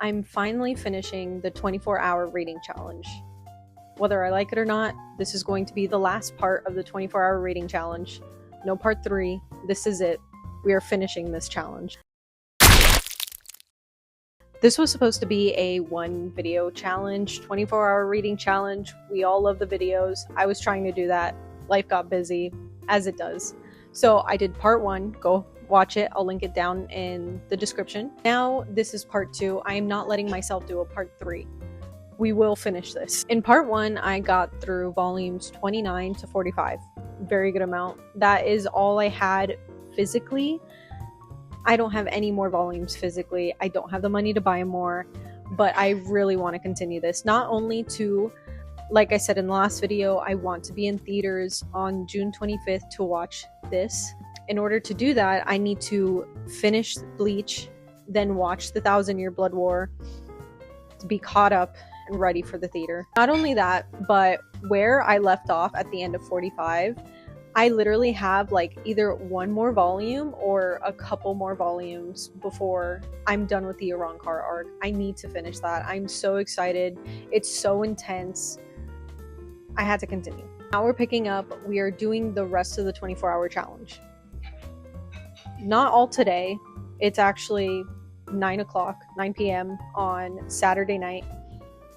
I'm finally finishing the 24-hour reading challenge. Whether I like it or not, this is going to be the last part of the 24-hour reading challenge. No part 3. This is it. We are finishing this challenge. This was supposed to be a 1 video challenge, 24-hour reading challenge. We all love the videos. I was trying to do that. Life got busy, as it does. So I did part 1. Go watch it. I'll link it down in the description. Now this is part 2. I am not letting myself do a part 3. We will finish this. In part 1, I got through volumes 29 to 45. Very good amount. That is all I had physically. I don't have any more volumes physically. I don't have the money to buy more, but I really want to continue this. Not only to, like I said in the last video, I want to be in theaters on June 25th to watch this. In order to do that, I need to finish Bleach, then watch the 1,000-Year Blood War, to be caught up and ready for the theater. Not only that, but where I left off at the end of 45, I literally have like either 1 more volume or a couple more volumes before I'm done with the Arrancar arc. I need to finish that. I'm so excited. It's so intense. I had to continue. Now we're picking up. We are doing the rest of the 24-hour challenge. Not all today. It's actually 9 p.m. on Saturday night.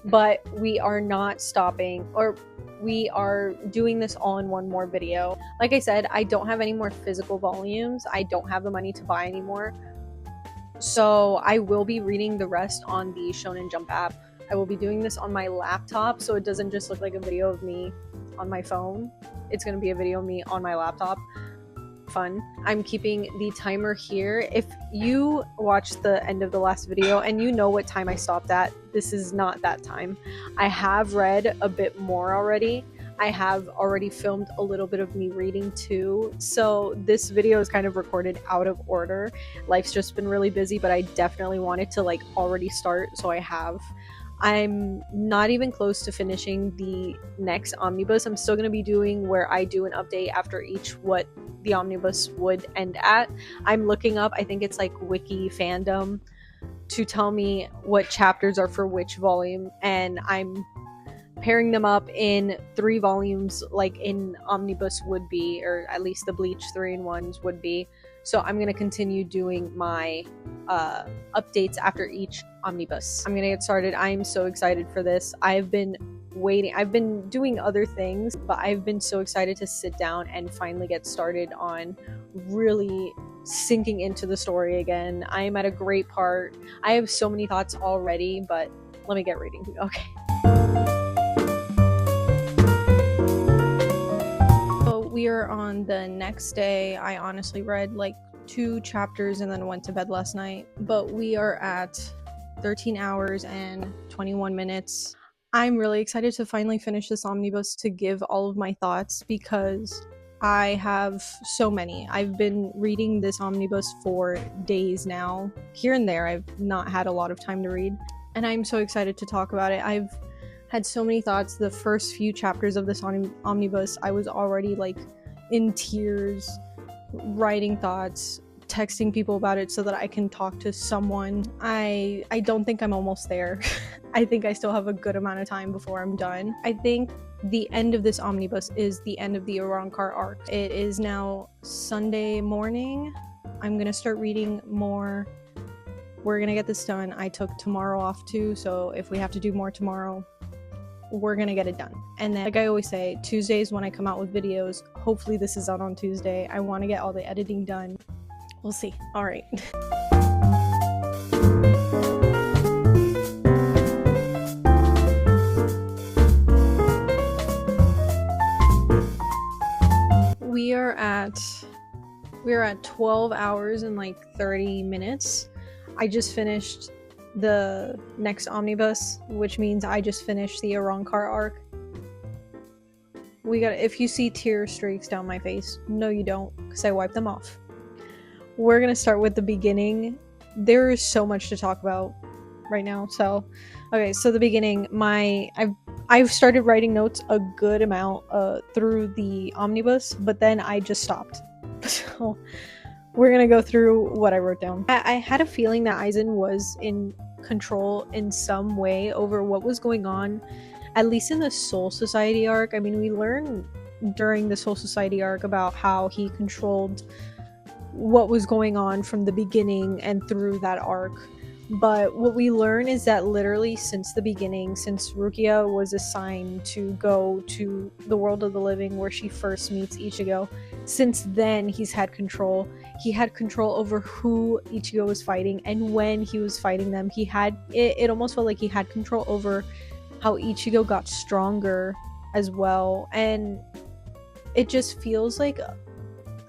But we are not stopping, or we are doing this all in 1 more video. Like I said, I don't have any more physical volumes. I don't have the money to buy anymore. So I will be reading the rest on the Shonen Jump app. I will be doing this on my laptop, so it doesn't just look like a video of me on my phone. It's going to be a video of me on my laptop. Fun. I'm keeping the timer here. If you watched the end of the last video and you know what time I stopped at, this is not that time. I have read a bit more already. I have already filmed a little bit of me reading too, so this video is kind of recorded out of order. Life's just been really busy, but I definitely wanted to like already start, so I have. I'm not even close to finishing the next omnibus. I'm still going to be doing where I do an update after each what the omnibus would end at. I'm looking up, I think it's like Wiki Fandom, to tell me what chapters are for which volume, and I'm pairing them up in 3 volumes like in omnibus would be, or at least the Bleach 3-in-1s would be. So I'm going to continue doing my updates after each omnibus. I'm going to get started. I'm so excited for this. I've been waiting. I've been doing other things, but I've been so excited to sit down and finally get started on really sinking into the story again. I am at a great part. I have so many thoughts already, but let me get reading. Okay. We are on the next day. I honestly read like 2 chapters and then went to bed last night, but we are at 13 hours and 21 minutes. I'm really excited to finally finish this omnibus to give all of my thoughts because I have so many. I've been reading this omnibus for days now. Here and there, I've not had a lot of time to read, and I'm so excited to talk about it. I've had so many thoughts. The first few chapters of this omnibus, I was already like in tears, writing thoughts, texting people about it so that I can talk to someone. I don't think I'm almost there. I think I still have a good amount of time before I'm done. I think the end of this omnibus is the end of the Arrancar arc. It is now Sunday morning. I'm gonna start reading more. We're gonna get this done. I took tomorrow off too, so if we have to do more tomorrow, we're gonna get it done. And then, like I always say, Tuesdays when I come out with videos, hopefully this is out on Tuesday. I want to get all the editing done. We'll see. All right. We are at 12 hours and like 30 minutes. I just finished the next omnibus, which means I just finished the Arrancar arc. If you see tear streaks down my face, no you don't, because I wiped them off. We're gonna start with the beginning. There is so much to talk about right now. So, okay, so the beginning, I've started writing notes a good amount through the omnibus, but then I just stopped. So we're gonna go through what I wrote down. I had a feeling that Aizen was in control in some way over what was going on, at least in the Soul Society arc. I mean, we learn during the Soul Society arc about how he controlled what was going on from the beginning and through that arc. But what we learn is that literally since the beginning, since Rukia was assigned to go to the world of the living where she first meets Ichigo, since then he's had control. He had control over who Ichigo was fighting and when he was fighting them. He had it almost felt like he had control over how Ichigo got stronger as well. And it just feels like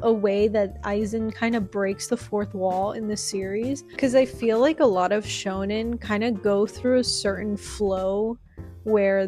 a way that Aizen kind of breaks the fourth wall in the series, because I feel like a lot of shonen kind of go through a certain flow where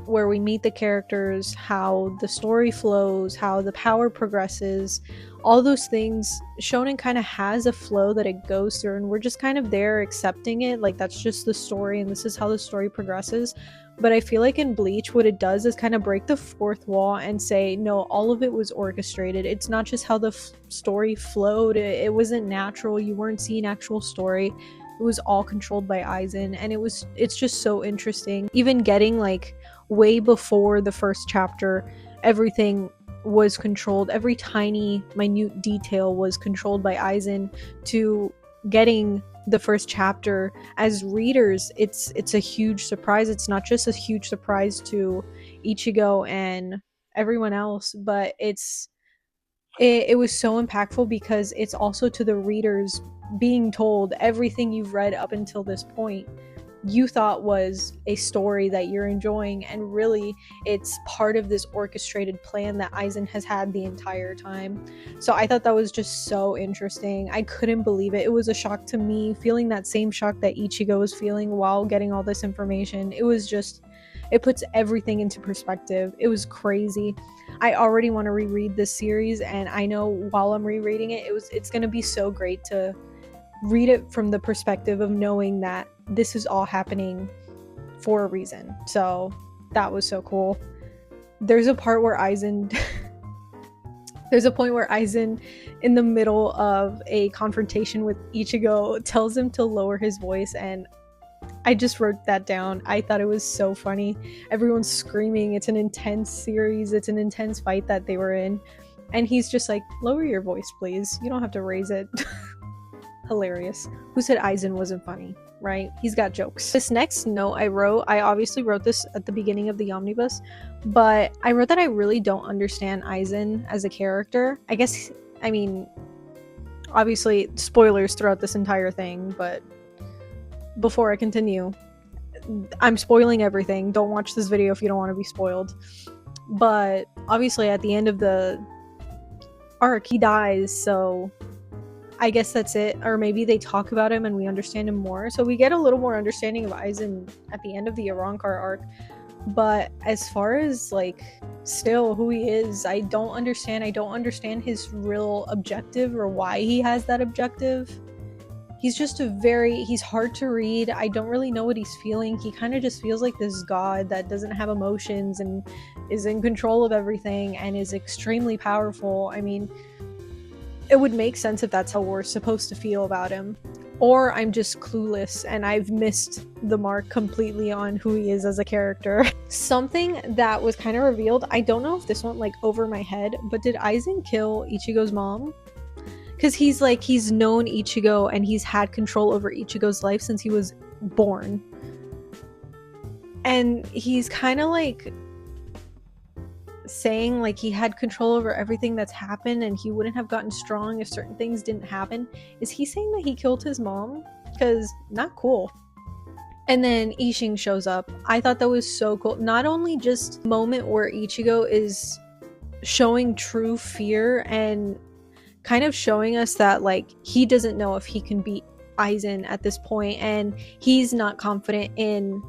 we meet the characters, how the story flows, how the power progresses, all those things. Shonen kind of has a flow that it goes through, and we're just kind of there accepting it, like that's just the story and this is how the story progresses. But I feel like in Bleach, what it does is kind of break the fourth wall and say, no, all of it was orchestrated. It's not just how the story flowed. It wasn't natural. You weren't seeing actual story. It was all controlled by Aizen. And it's just so interesting. Even getting like way before the first chapter, everything was controlled. Every tiny, minute detail was controlled by Aizen, to getting the first chapter as readers. It's a huge surprise. It's not just a huge surprise to Ichigo and everyone else, but it was so impactful because it's also to the readers being told everything you've read up until this point you thought was a story that you're enjoying, and really it's part of this orchestrated plan that Aizen has had the entire time. So I thought that was just so interesting. I couldn't believe it. It was a shock to me, feeling that same shock that Ichigo was feeling while getting all this information. It puts everything into perspective. It was crazy. I already want to reread this series, and I know while I'm rereading it, it's going to be so great to read it from the perspective of knowing that this is all happening for a reason. So that was so cool. There's a point where Aizen in the middle of a confrontation with Ichigo tells him to lower his voice, and I just wrote that down. I thought it was so funny. Everyone's screaming. It's an intense series. It's an intense fight that they were in. And he's just like, lower your voice, please. You don't have to raise it. Hilarious. Who said Aizen wasn't funny, right? He's got jokes. This next note I obviously wrote this at the beginning of the omnibus, but I wrote that I really don't understand Aizen as a character. I mean, obviously spoilers throughout this entire thing, but before I continue, I'm spoiling everything. Don't watch this video if you don't want to be spoiled. But obviously at the end of the arc, he dies, so I guess that's it. Or maybe they talk about him and we understand him more. So we get a little more understanding of Aizen at the end of the Arrancar arc. But as far as like still who he is, I don't understand his real objective or why he has that objective. He's just he's hard to read. I don't really know what he's feeling. He kind of just feels like this god that doesn't have emotions and is in control of everything and is extremely powerful. I mean, it would make sense if that's how we're supposed to feel about him. Or I'm just clueless and I've missed the mark completely on who he is as a character. Something that was kind of revealed, I don't know if this went like over my head, but did Aizen kill Ichigo's mom? Because he's known Ichigo and he's had control over Ichigo's life since he was born. And he's kind of like saying like he had control over everything that's happened and he wouldn't have gotten strong if certain things didn't happen. Is he saying that he killed his mom? Because not cool. And then Ishin shows up. I thought that was so cool. Not only just a moment where Ichigo is showing true fear and kind of showing us that like he doesn't know if he can beat Aizen at this point, and he's not confident in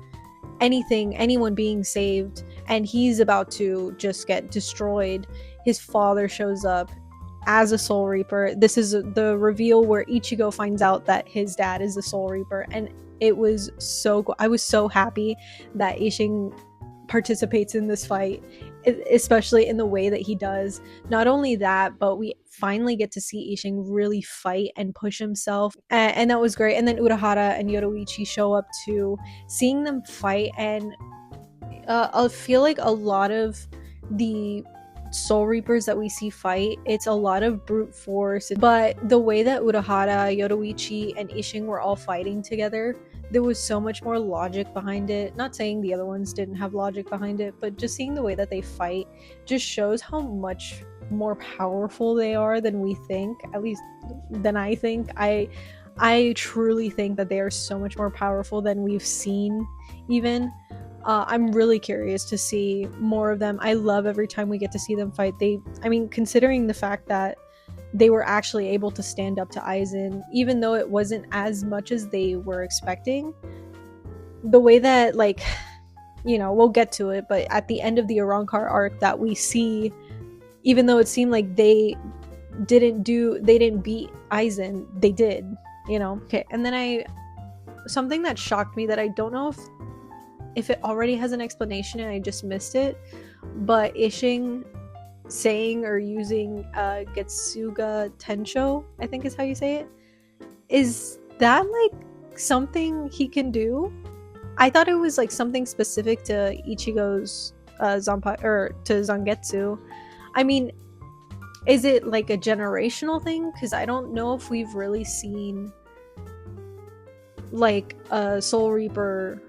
anyone being saved, and he's about to just get destroyed. His father shows up as a Soul Reaper. This is the reveal where Ichigo finds out that his dad is the Soul Reaper, and it was so cool. I was so happy that Ishin participates in this fight. especially in the way that he does. Not only that, but we finally get to see Ishing really fight and push himself, and that was great. And then Urahara and Yoruichi show up too. Seeing them fight, and I feel like a lot of the Soul Reapers that we see fight, it's a lot of brute force. But the way that Urahara, Yoruichi, and Ishing were all fighting together, there was so much more logic behind it. Not saying the other ones didn't have logic behind it, but just seeing the way that they fight just shows how much more powerful they are than we think, at least than I think. I truly think that they are so much more powerful than we've seen even. I'm really curious to see more of them. I love every time we get to see them fight. Considering the fact that they were actually able to stand up to Aizen, even though it wasn't as much as they were expecting. The way that, like, we'll get to it, but at the end of the Arrancar arc that we see, even though it seemed like they didn't beat Aizen, they did, Okay, and then something that shocked me that I don't know if it already has an explanation and I just missed it, but Ishing saying or using Getsuga Tensho, I think is how you say it. Is that like something he can do? I thought it was like something specific to Ichigo's Zanpai, or to Zangetsu. I mean, is it like a generational thing? Because I don't know if we've really seen like a Soul Reaper,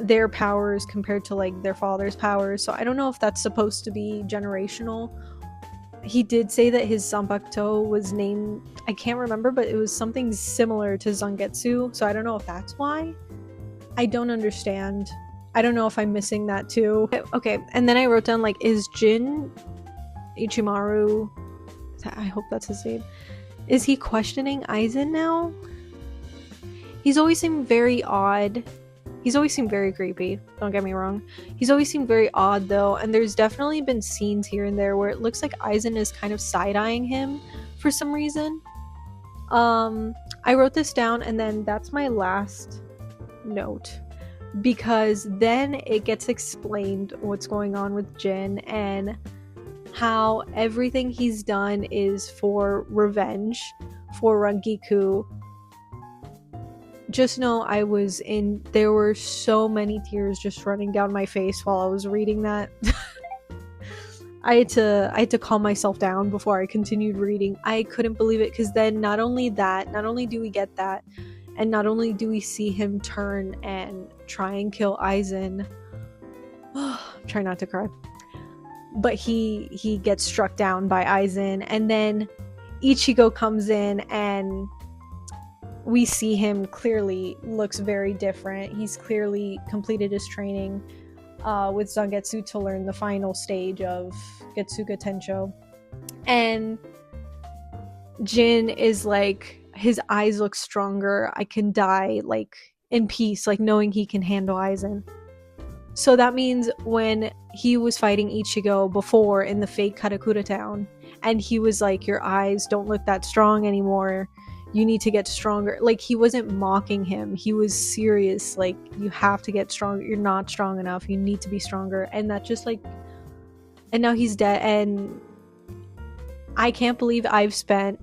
their powers compared to like their father's powers, so I don't know if that's supposed to be generational. He did say that his Zanpakuto was named, I can't remember, but it was something similar to Zangetsu, so I don't know if that's why. I don't understand. I don't know if I'm missing that too. Okay, and then I wrote down, like, is Jin Ichimaru, I hope that's his name, is he questioning Aizen now? He's always seemed very odd. He's always seemed very creepy, don't get me wrong. He's always seemed very odd though, and there's definitely been scenes here and there where it looks like Aizen is kind of side-eyeing him for some reason. I wrote this down, and then that's my last note, because then it gets explained what's going on with Jin and how everything he's done is for revenge for Rangiku. Just know there were so many tears just running down my face while I was reading that. I had to calm myself down before I continued reading. I couldn't believe it, because then not only do we get that, and not only do we see him turn and try and kill Aizen, try not to cry, but he gets struck down by Aizen, and then Ichigo comes in and we see him clearly looks very different. He's clearly completed his training with Zangetsu to learn the final stage of Getsuga Tensho. And Jin is like, his eyes look stronger. I can die like in peace, like knowing he can handle Aizen. So that means when he was fighting Ichigo before in the fake Karakura town, and he was like, your eyes don't look that strong anymore, you need to get stronger. Like, he wasn't mocking him, he was serious, like, you have to get stronger, you're not strong enough, you need to be stronger. And that just like, and now he's dead. And I can't believe I've spent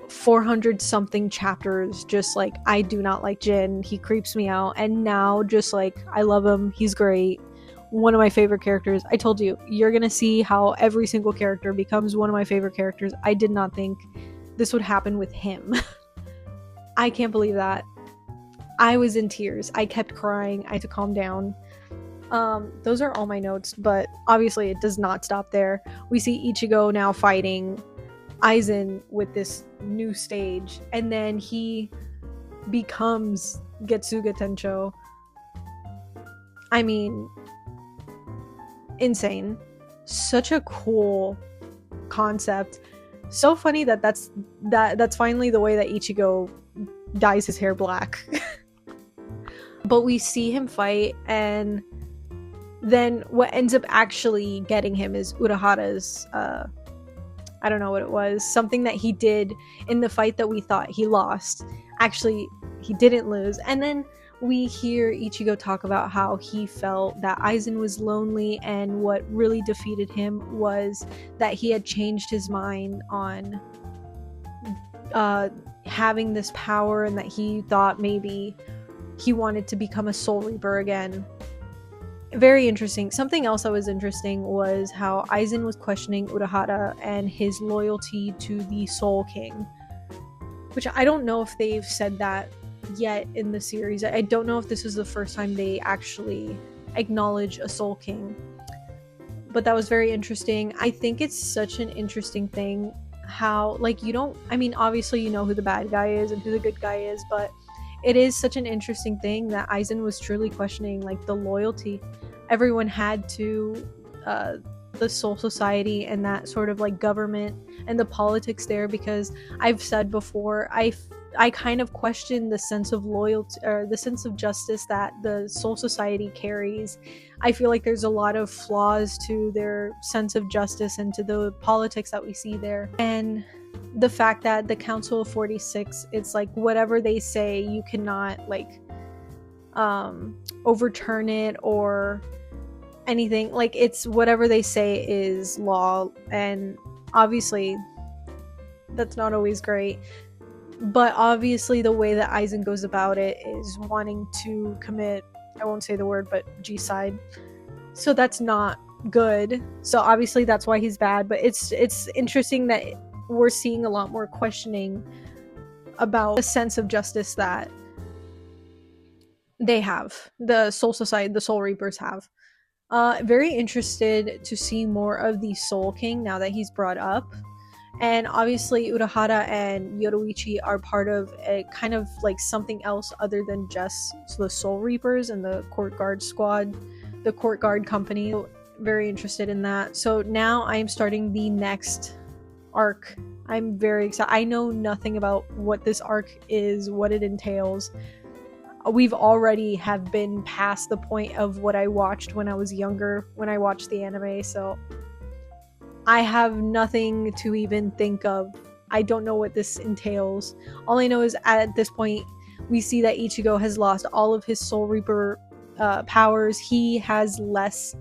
400 something chapters just like, I do not like Jin, he creeps me out, and now just like, I love him, he's great, one of my favorite characters. I told you, you're gonna see how every single character becomes one of my favorite characters. I did not think this would happen with him. I can't believe that. I was in tears. I kept crying. I had to calm down. Those are all my notes, but obviously it does not stop there. We see Ichigo now fighting Aizen with this new stage, and then he becomes Getsuga Tensho. I mean, insane. Such a cool concept. So funny that's finally the way that Ichigo dyes his hair black. But we see him fight, and then what ends up actually getting him is Urahara's I don't know what it was, something that he did in the fight that we thought he lost. Actually, he didn't lose. And then we hear Ichigo talk about how he felt that Aizen was lonely, and what really defeated him was that he had changed his mind on having this power, and that he thought maybe he wanted to become a Soul Reaper again. Very interesting. Something else that was interesting was how Aizen was questioning Urahara and his loyalty to the Soul King, which I don't know if they've said that yet in the series. I don't know if this is the first time they actually acknowledge a Soul King, but that was very interesting. I think it's such an interesting thing how, like, you don't, I mean, obviously you know who the bad guy is and who the good guy is, but it is such an interesting thing that Aizen was truly questioning, like, the loyalty everyone had to the Soul Society and that sort of like government and the politics there, because I've said before, I kind of question the sense of loyalty or the sense of justice that the Soul Society carries. I feel like there's a lot of flaws to their sense of justice and to the politics that we see there. And the fact that the Council of 46, it's like whatever they say, you cannot like overturn it or anything. Like, it's whatever they say is law, and obviously that's not always great. But obviously the way that Aizen goes about it is wanting to commit, I won't say the word, but G-side. So that's not good. So obviously that's why he's bad. But it's interesting that we're seeing a lot more questioning about the sense of justice that they have, the Soul Society, the Soul Reapers have. Very interested to see more of the Soul King now that he's brought up. And obviously Urahara and Yoruichi are part of a kind of like something else other than just the Soul Reapers and the Court Guard squad, the Court Guard company. So very interested in that. So now I am starting the next arc. I'm very excited. I know nothing about what this arc is, what it entails. We've already have been past the point of what I watched when I was younger, when I watched the anime, so I have nothing to even think of. I don't know what this entails. All I know is at this point, we see that Ichigo has lost all of his Soul Reaper powers. He has less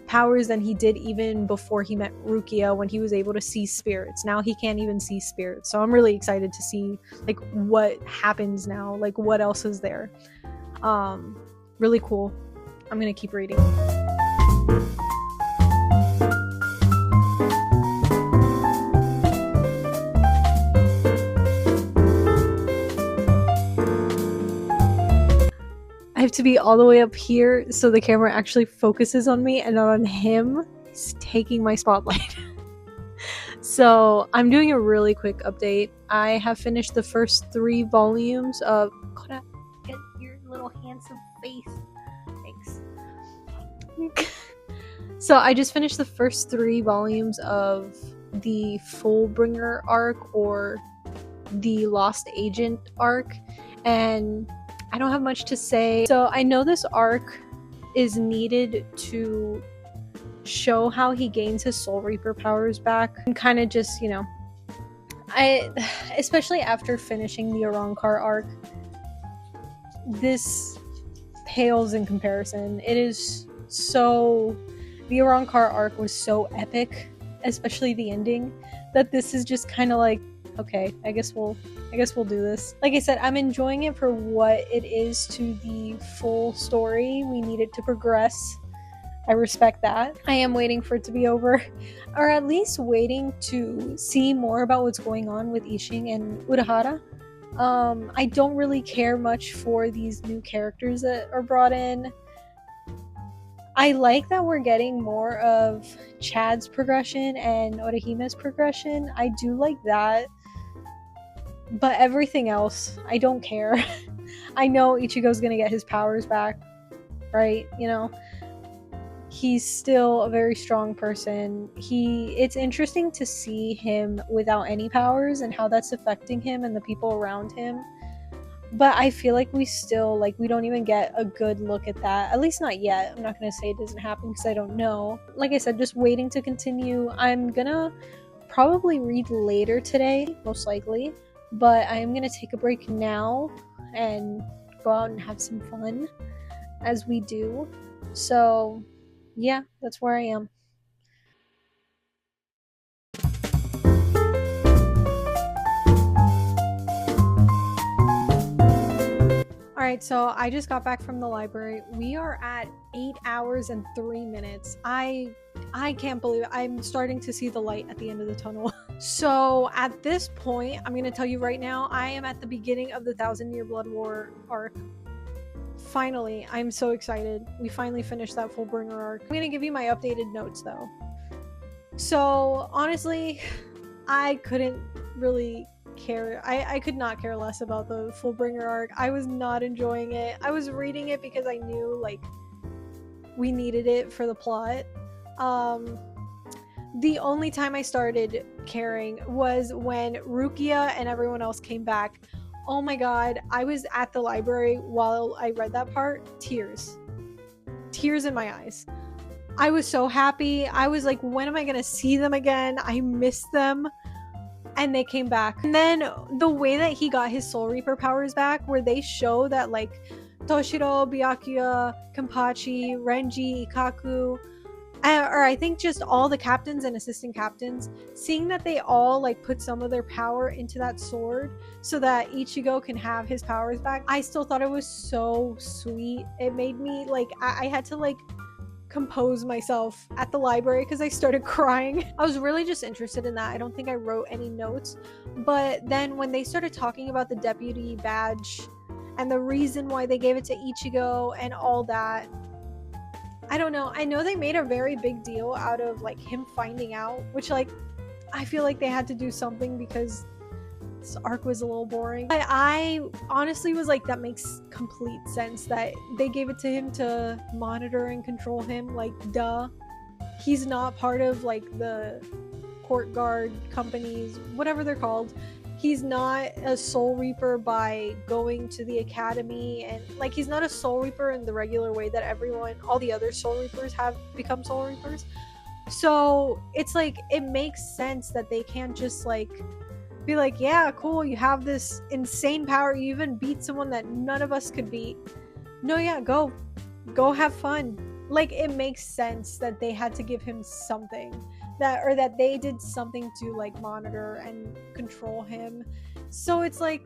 powers than he did even before he met Rukia, when he was able to see spirits. Now he can't even see spirits. So I'm really excited to see like what happens now, like what else is there. Really cool. I'm gonna keep reading. I have to be all the way up here so the camera actually focuses on me and not on him. He's taking my spotlight. So I'm doing a really quick update. I have finished the first 3 volumes of... Koda, get your little handsome face. Thanks. So I just finished the first 3 volumes of the Fullbringer arc, or the Lost Agent arc, and I don't have much to say. So I know this arc is needed to show how he gains his Soul Reaper powers back, and kind of just, you know, especially after finishing the Arrancar arc, this pales in comparison. It is so... The Arrancar arc was so epic, especially the ending, that this is just kind of like, okay, I guess we'll do this. Like I said, I'm enjoying it for what it is to the full story. We need it to progress. I respect that. I am waiting for it to be over, or at least waiting to see more about what's going on with Ishin and Urahara. I don't really care much for these new characters that are brought in. I like that we're getting more of Chad's progression and Orihime's progression. I do like that. But everything else, I don't care. I know Ichigo's gonna get his powers back, right? You know, he's still a very strong person. It's interesting to see him without any powers and how that's affecting him and the people around him. But I feel like we don't even get a good look at that. At least not yet. I'm not gonna say it doesn't happen because I don't know. Like I said, just waiting to continue. I'm gonna probably read later today, most likely. But I am going to take a break now, and go out and have some fun as we do. So, yeah, that's where I am. All right, so I just got back from the library. We are at 8 hours and 3 minutes. I can't believe it. I'm starting to see the light at the end of the tunnel. So, at this point, I'm going to tell you right now, I am at the beginning of the Thousand Year Blood War arc. Finally, I'm so excited. We finally finished that Fullbringer arc. I'm going to give you my updated notes though. So, honestly, I couldn't really care. I could not care less about the Fullbringer arc. I was not enjoying it. I was reading it because I knew like we needed it for the plot. The only time I started caring was when Rukia and everyone else came back. Oh my god, I was at the library while I read that part. Tears in my eyes. I was so happy. I was like, when am I gonna see them again? I miss them. And they came back. And then the way that he got his Soul Reaper powers back, where they show that like Toshiro, Byakuya, Kenpachi, Renji, Ikaku, or I think just all the captains and assistant captains, seeing that they all like put some of their power into that sword so that Ichigo can have his powers back, I still thought it was so sweet. It made me like, I had to like compose myself at the library because I started crying. I was really just interested in that. I don't think I wrote any notes, but then when they started talking about the deputy badge and the reason why they gave it to Ichigo and all that, I don't know. I know they made a very big deal out of like him finding out, which like I feel like they had to do something because this arc was a little boring. But I honestly was like, that makes complete sense that they gave it to him to monitor and control him. Like, duh. He's not part of like the court guard companies, whatever they're called. He's not a Soul Reaper by going to the academy, and like he's not a Soul Reaper in the regular way that all the other Soul Reapers have become Soul Reapers. So it's like, it makes sense that they can't just like be like, yeah, cool, you have this insane power, you even beat someone that none of us could beat. No, yeah, go have fun. Like, it makes sense that they had to give him something, that they did something to like monitor and control him. So it's like,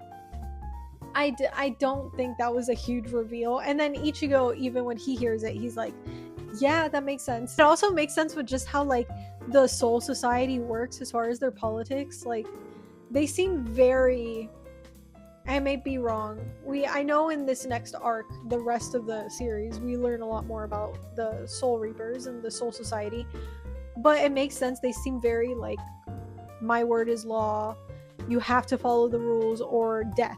I don't think that was a huge reveal. And then Ichigo, even when he hears it, he's like, yeah, that makes sense. It also makes sense with just how like the Soul Society works as far as their politics. Like, they seem very, I may be wrong. I know in this next arc, the rest of the series, we learn a lot more about the Soul Reapers and the Soul Society. But it makes sense. They seem very like, my word is law. You have to follow the rules or death.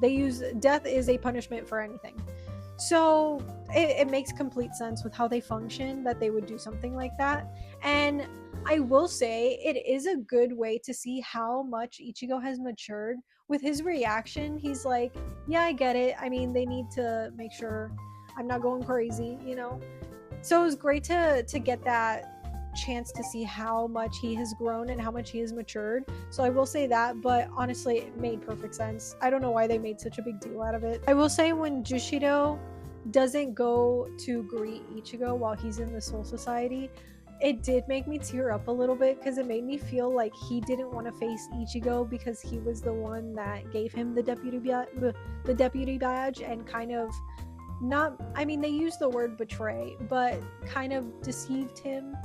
They use death is a punishment for anything. So it makes complete sense with how they function that they would do something like that. And I will say it is a good way to see how much Ichigo has matured. With his reaction, he's like, yeah, I get it. I mean, they need to make sure I'm not going crazy, you know? So it was great to get that chance to see how much he has grown and how much he has matured. So I will say that, but honestly, it made perfect sense. I don't know why they made such a big deal out of it. I will say when Jushido doesn't go to greet Ichigo while he's in the Soul Society, it did make me tear up a little bit because it made me feel like he didn't want to face Ichigo because he was the one that gave him the deputy badge and kind of not, I mean, they used the word betray, but kind of deceived him.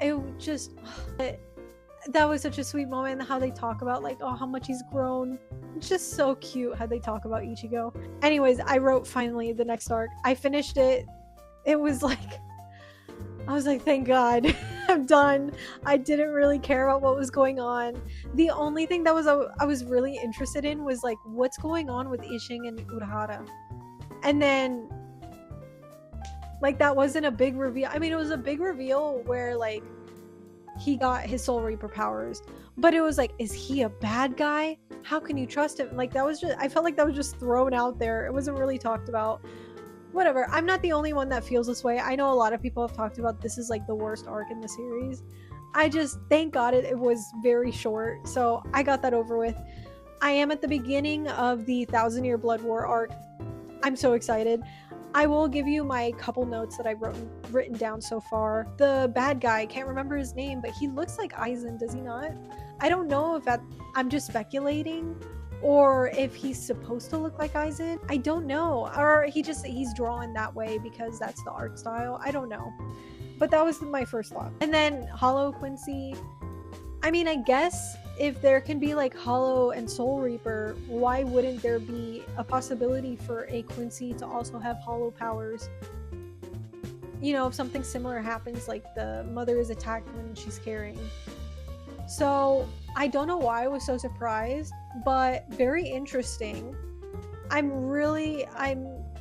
It just, that was such a sweet moment, how they talk about like, oh, how much he's grown. It's just so cute how they talk about Ichigo. Anyways, I wrote finally the next arc. I finished it. It was like, I was like, thank God, I'm done. I didn't really care about what was going on. The only thing that I was really interested in was like, what's going on with Ishing and Urahara. And then like, that wasn't a big reveal. I mean, it was a big reveal where like he got his Soul Reaper powers, but it was like, is he a bad guy? How can you trust him? Like, that was just, I felt like that was just thrown out there. It wasn't really talked about. Whatever, I'm not the only one that feels this way. I know a lot of people have talked about this is like the worst arc in the series. I just, thank God it was very short, so I got that over with. I am at the beginning of the 1,000-Year Blood War arc. I'm so excited. I will give you my couple notes that I've written down so far. The bad guy, I can't remember his name, but he looks like Aizen, does he not? I don't know if I'm just speculating, or if he's supposed to look like Aizen. I don't know. Or he's drawn that way because that's the art style. I don't know. But that was my first thought. And then Hollow Quincy. I mean, I guess if there can be like Hollow and Soul Reaper, why wouldn't there be a possibility for a Quincy to also have Hollow powers? You know, if something similar happens, like the mother is attacked when she's carrying. So I don't know why I was so surprised, but very interesting.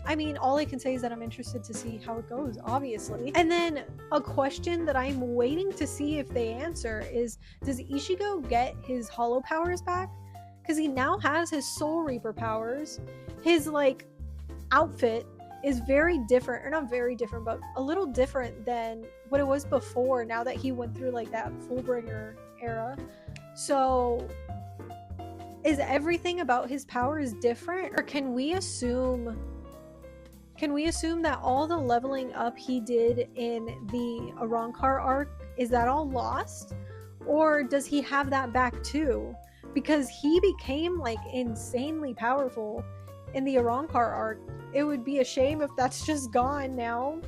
I mean, all I can say is that I'm interested to see how it goes, obviously. And then a question that I'm waiting to see if they answer is, does Ichigo get his Hollow powers back? Because he now has his Soul Reaper powers. His, like, outfit is very different, or not very different, but a little different than what it was before, now that he went through, like, that Fullbringer era. So is everything about his powers different? Or can we assume that all the leveling up he did in the Arrancar arc, is that all lost? Or does he have that back too? Because he became like insanely powerful in the Arrancar arc. It would be a shame if that's just gone now.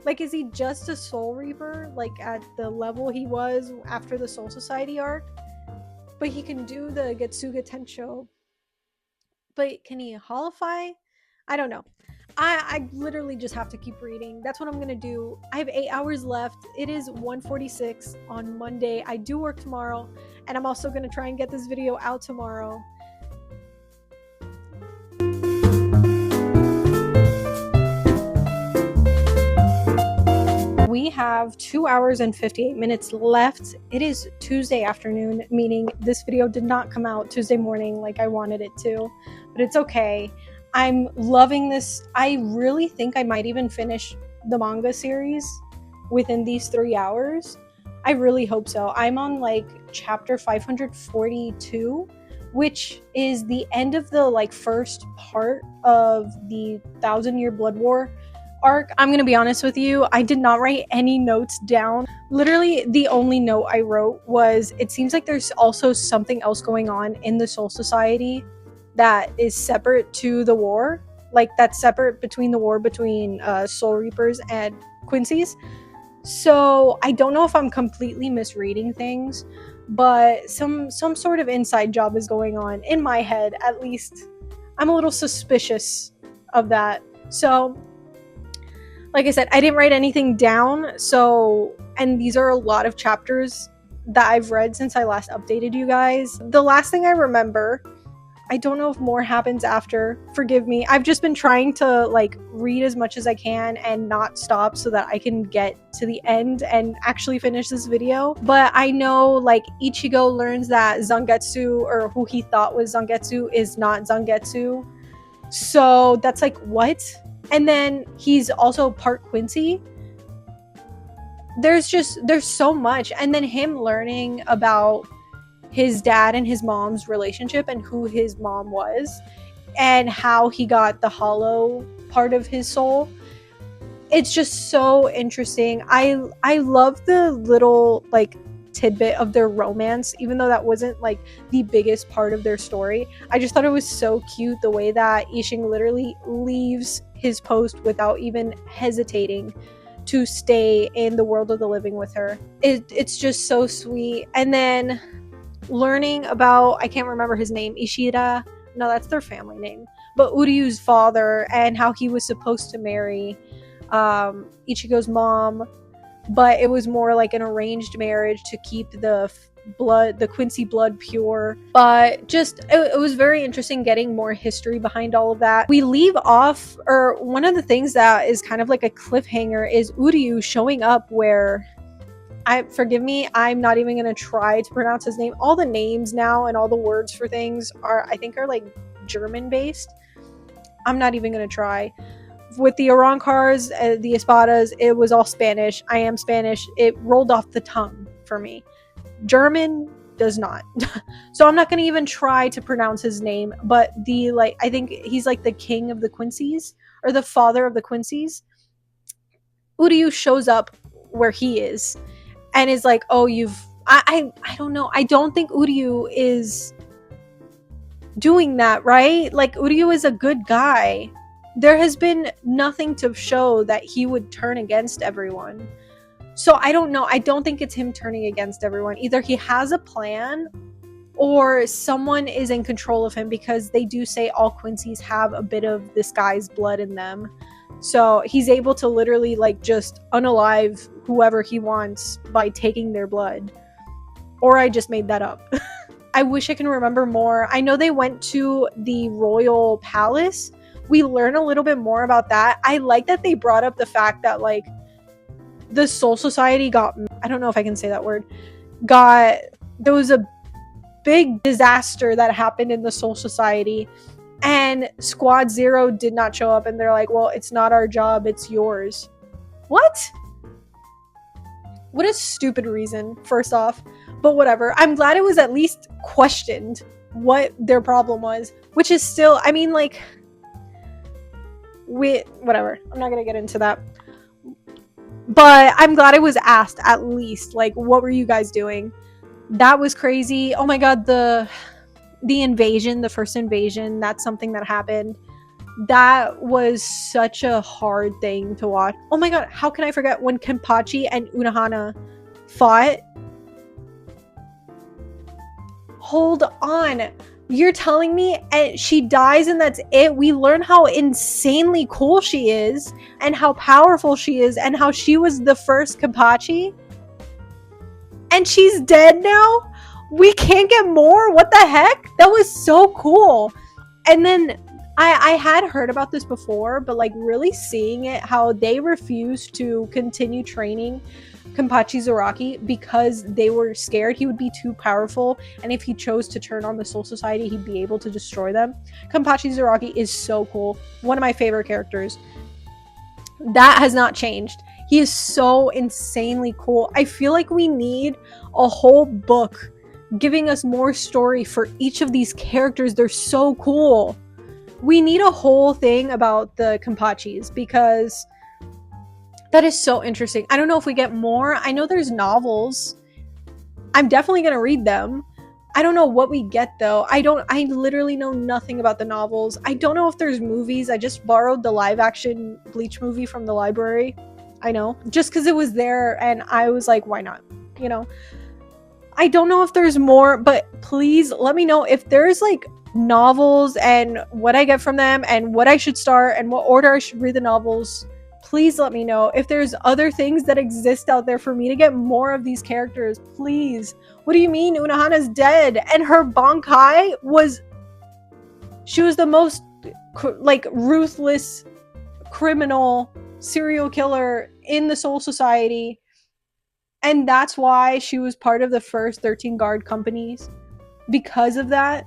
Like, is he just a Soul Reaper, like at the level he was after the Soul Society arc? But he can do the Getsuga Tensho. But can he holify? I don't know. I literally just have to keep reading. That's what I'm gonna do. I have 8 hours left. It is 1:46 on Monday. I do work tomorrow, and I'm also gonna try and get this video out tomorrow. We have 2 hours and 58 minutes left. It is Tuesday afternoon, meaning this video did not come out Tuesday morning like I wanted it to, but it's okay. I'm loving this. I really think I might even finish the manga series within these 3 hours. I really hope so. I'm on like chapter 542, which is the end of the like first part of the 1,000-Year Blood War arc. I'm gonna be honest with you, I did not write any notes down. Literally the only note I wrote was, it seems like there's also something else going on in the Soul Society that is separate to the war, like that's separate between the war between Soul Reapers and Quincy's. So I don't know if I'm completely misreading things, but some sort of inside job is going on in my head, at least. I'm a little suspicious of that. So like I said, I didn't write anything down, so, and these are a lot of chapters that I've read since I last updated you guys. The last thing I remember, I don't know if more happens after, forgive me. I've just been trying to like read as much as I can and not stop so that I can get to the end and actually finish this video. But I know like Ichigo learns that Zangetsu, or who he thought was Zangetsu, is not Zangetsu. So that's like, what? And then he's also part Quincy. There's so much. And then him learning about his dad and his mom's relationship and who his mom was and how he got the hollow part of his soul. It's just so interesting. I love the little like tidbit of their romance, even though that wasn't like the biggest part of their story. I just thought it was so cute the way that Ishing literally leaves his post without even hesitating to stay in the world of the living with her. It's just so sweet. And then learning about, I can't remember his name, Ishida, no, that's their family name, but Uryu's father, and how he was supposed to marry Ichigo's mom, but it was more like an arranged marriage to keep the Quincy blood pure. But just it was very interesting getting more history behind all of that. We leave off, or one of the things that is kind of like a cliffhanger is Uryu showing up where, forgive me, I'm not even gonna try to pronounce his name. All the names now and all the words for things are, I think, are like German based. I'm not even gonna try. With the Arancars, the Espadas, it was all Spanish. I am Spanish. It rolled off the tongue for me. German, does not. So I'm not going to even try to pronounce his name, but I think he's like the king of the Quincy's, or the father of the Quincy's. Uryu shows up where he is and is like, oh, I don't know. I don't think Uryu is doing that, right? Like, Uryu is a good guy. There has been nothing to show that he would turn against everyone. So I don't know. I don't think it's him turning against everyone. Either he has a plan or someone is in control of him, because they do say all Quincy's have a bit of this guy's blood in them. So he's able to literally like just unalive whoever he wants by taking their blood. Or I just made that up. I wish I can remember more. I know they went to the royal palace. We learn a little bit more about that. I like that they brought up the fact that like the Soul Society got, I don't know if I can say that word, there was a big disaster that happened in the Soul Society, and Squad Zero did not show up, and they're like, well, it's not our job, it's yours. What a stupid reason, first off. But whatever. I'm glad it was at least questioned what their problem was, which is still, I mean, like, whatever. I'm not gonna get into that. But I'm glad it was asked at least, like, what were you guys doing? That was crazy. Oh my god, the invasion, the first invasion, that's something that happened. That was such a hard thing to watch. Oh my god, how can I forget when Kenpachi and Unohana fought? Hold on. You're telling me she dies and that's it? We learn how insanely cool she is and how powerful she is and how she was the first Kenpachi? And she's dead now? We can't get more? What the heck? That was so cool. And then I had heard about this before, but like really seeing it, how they refused to continue training Kenpachi Zaraki because they were scared he would be too powerful, and if he chose to turn on the Soul Society, he'd be able to destroy them. Kenpachi Zaraki is so cool. One of my favorite characters. That has not changed. He is so insanely cool. I feel like we need a whole book giving us more story for each of these characters. They're so cool. We need a whole thing about the Kenpachis because that is so interesting. I don't know if we get more. I know there's novels. I'm definitely going to read them. I don't know what we get though. I literally know nothing about the novels. I don't know if there's movies. I just borrowed the live action Bleach movie from the library. I know. Just because it was there and I was like, why not? You know? I don't know if there's more, but please let me know if there's like novels and what I get from them and what I should start and what order I should read the novels. Please let me know if there's other things that exist out there for me to get more of these characters. Please. What do you mean Unohana's dead? And her Bankai she was the most like ruthless criminal serial killer in the Soul Society. And that's why she was part of the first 13 guard companies. Because of that.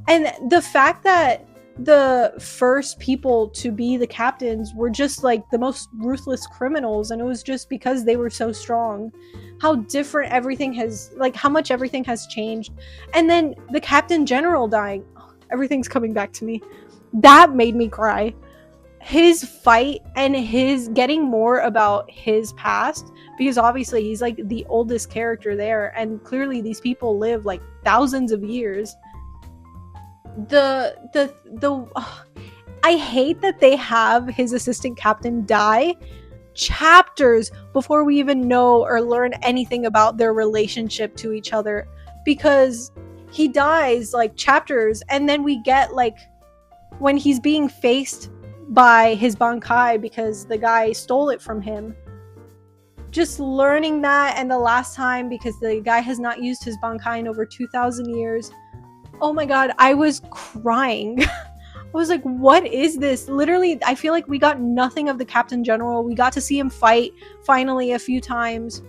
And the fact that the first people to be the captains were just like the most ruthless criminals, and it was just because they were so strong. How different everything has, like how much everything has changed. And then the captain general dying. Oh, everything's coming back to me. That made me cry. His fight and his getting more about his past, because obviously he's like the oldest character there, and clearly these people live like thousands of years. I hate that they have his assistant captain die chapters before we even know or learn anything about their relationship to each other, because he dies like chapters, and then we get like when he's being faced by his Bankai because the guy stole it from him, just learning that, and the last time because the guy has not used his Bankai in over 2,000 years. Oh my god, I was crying. I was like, what is this? Literally, I feel like we got nothing of the Captain General. We got to see him fight finally a few times.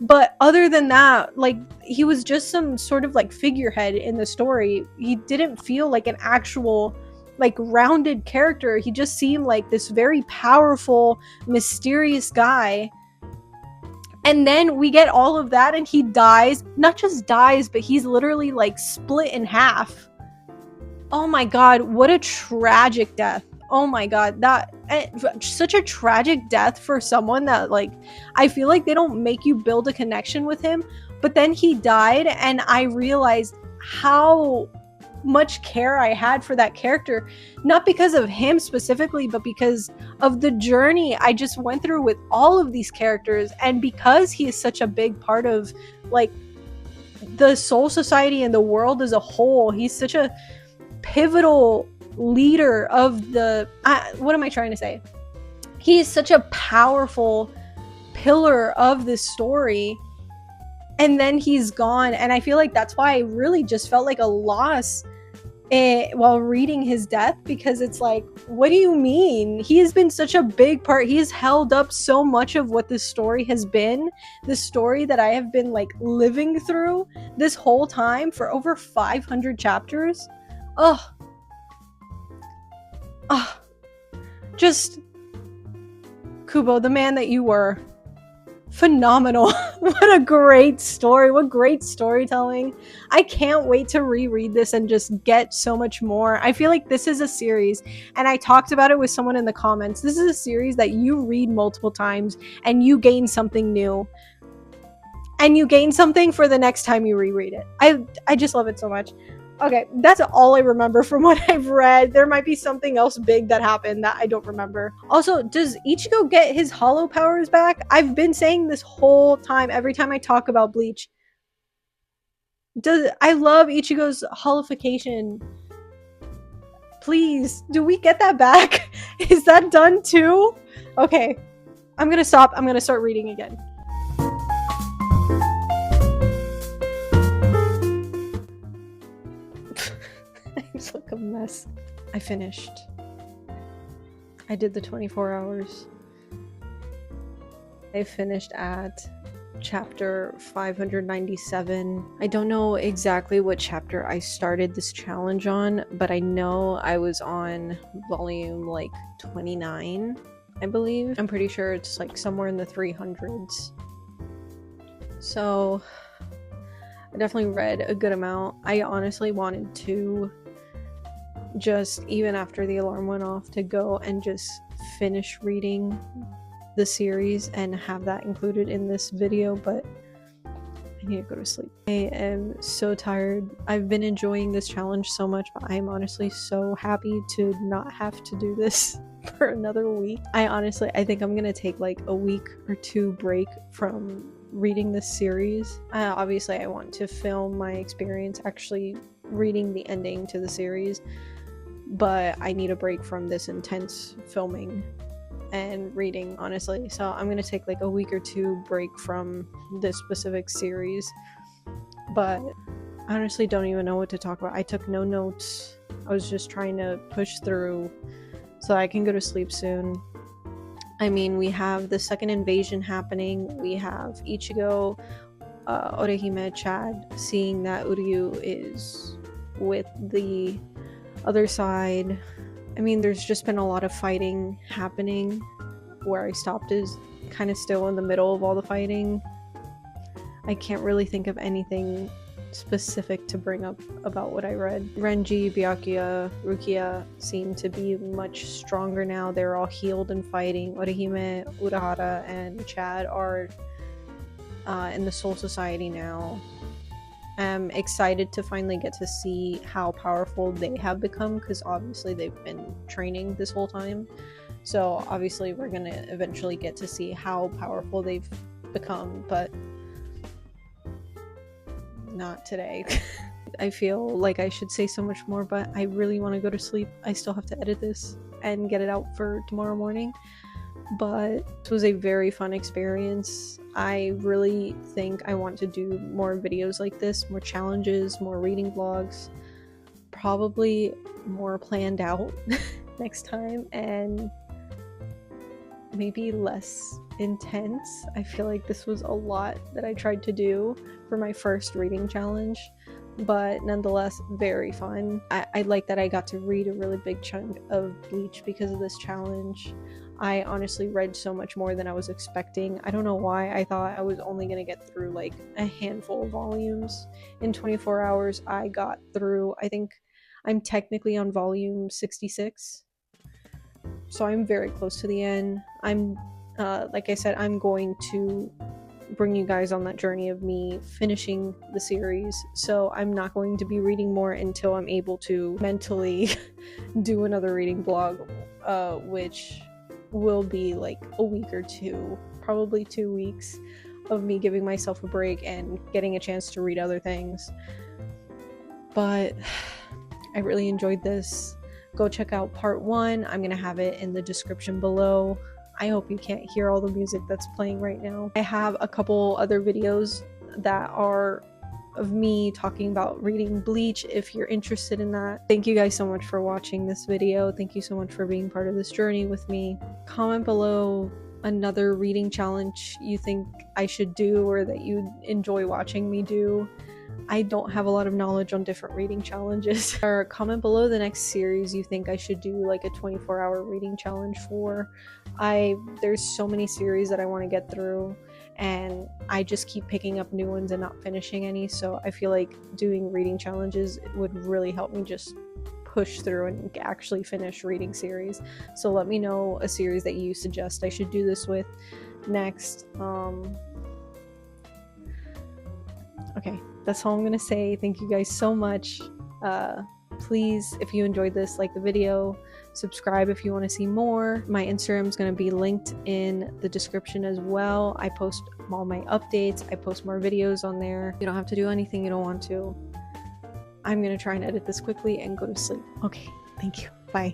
But other than that, like, he was just some sort of like figurehead in the story. He didn't feel like an actual like rounded character. He just seemed like this very powerful, mysterious guy. And then we get all of that and he dies. Not just dies, but he's literally like split in half. Oh my god, what a tragic death. Oh my god, that such a tragic death for someone that, like, I feel like they don't make you build a connection with him. But then he died and I realized how much care I had for that character, not because of him specifically, but because of the journey I just went through with all of these characters. And because he is such a big part of like the Soul Society and the world as a whole, he's such a pivotal leader of the what am I trying to say? He is such a powerful pillar of this story, and then he's gone. And I feel like that's why I really just felt like a loss while reading his death, because it's like, what do you mean? He has been such a big part. He has held up so much of what this story has been, the story that I have been like living through this whole time for over 500 chapters. Oh, just Kubo, the man that you were. Phenomenal. What a great story. What great storytelling. I can't wait to reread this and just get so much more. I feel like this is a series, and I talked about it with someone in the comments. This is a series that you read multiple times and you gain something new. And you gain something for the next time you reread it. I just love it so much. Okay, that's all I remember from what I've read. There might be something else big that happened that I don't remember. Also, does Ichigo get his hollow powers back? I've been saying this whole time, every time I talk about Bleach. I love Ichigo's hollification. Please, do we get that back? Is that done too? Okay, I'm gonna stop. I'm gonna start reading again. I just look a mess. I finished. I did the 24 hours. I finished at chapter 597. I don't know exactly what chapter I started this challenge on, but I know I was on volume like 29, I believe. I'm pretty sure it's like somewhere in the 300s. So I definitely read a good amount. I honestly wanted to just, even after the alarm went off, to go and just finish reading the series and have that included in this video, but I need to go to sleep. I am so tired. I've been enjoying this challenge so much, but I'm honestly so happy to not have to do this for another week. I think I'm gonna take like a week or two break from reading this series. Obviously I want to film my experience actually reading the ending to the series, but I need a break from this intense filming and reading, honestly. So I'm gonna take like a week or two break from this specific series, but I honestly don't even know what to talk about. I took no notes. I was just trying to push through so I can go to sleep soon. I mean, we have the second invasion happening. We have Ichigo, Orihime, Chad seeing that Uryu is with the other side. I mean, there's just been a lot of fighting happening. Where I stopped is kind of still in the middle of all the fighting. I can't really think of anything specific to bring up about what I read. Renji, Byakuya, Rukia seem to be much stronger now. They're all healed and fighting. Orihime, Urahara, and Chad are in the Soul Society now. I'm excited to finally get to see how powerful they have become, because obviously they've been training this whole time. So obviously we're gonna eventually get to see how powerful they've become, but not today. I feel like I should say so much more, but I really want to go to sleep. I still have to edit this and get it out for tomorrow morning. But this was a very fun experience. I really think I want to do more videos like this, more challenges, more reading vlogs, probably more planned out next time, and maybe less intense. I feel like this was a lot that I tried to do for my first reading challenge, but nonetheless very fun. I like that I got to read a really big chunk of Bleach because of this challenge. I honestly read so much more than I was expecting. I don't know why. I thought I was only going to get through like a handful of volumes. In 24 hours, I got through, I think I'm technically on volume 66. So I'm very close to the end. Like I said, I'm going to bring you guys on that journey of me finishing the series. So I'm not going to be reading more until I'm able to mentally do another reading blog, which will be like a week or two, probably 2 weeks of me giving myself a break and getting a chance to read other things. But I really enjoyed this. Go check out part 1. I'm gonna have it in the description below. I hope you can't hear all the music that's playing right now. I have a couple other videos that are of me talking about reading Bleach if you're interested in that. Thank you guys so much for watching this video. Thank you so much for being part of this journey with me. Comment below another reading challenge you think I should do or that you enjoy watching me do. I don't have a lot of knowledge on different reading challenges. Or comment below the next series you think I should do like a 24-hour reading challenge for. There's so many series that I want to get through, and I just keep picking up new ones and not finishing any, so I feel like doing reading challenges would really help me just push through and actually finish reading series. So let me know a series that you suggest I should do this with next. Okay, that's all I'm gonna say. Thank you guys so much. Please, if you enjoyed this, like the video, subscribe if you want to see more. My Instagram is going to be linked in the description as well. I post all my updates. I post more videos on there. You don't have to do anything you don't want to. I'm going to try and edit this quickly and go to sleep. Okay, thank you. Bye.